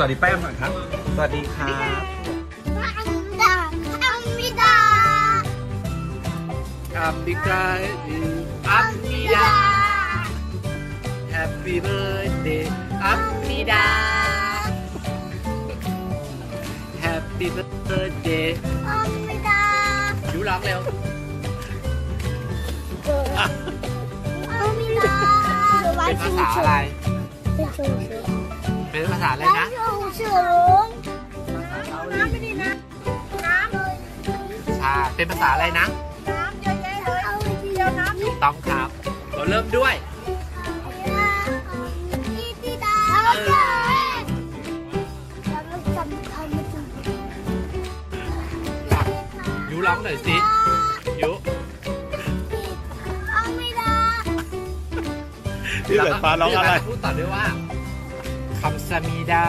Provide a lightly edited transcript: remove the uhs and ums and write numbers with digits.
วัสดีแป้งก่อนครับสวัสดีครับ อัมบิกาอัมมิดา Happy birthday อัมมิดา Happy birthday ยูร้องเร็วเป็นภาษาอะไรเป็นภาษาอะไรนะน้ำไม่ดีนะน้ำใช่เป็นภาษาอะไรนะน้ำเยอะแยะเลยเดียวน้ำถูกต้องครับเราเริ่มด้วยยูร้องหน่อยสิยูพี่เบิร์ดฟ้าร้องอะไรพูดต่อด้วยว่าคำสมิดา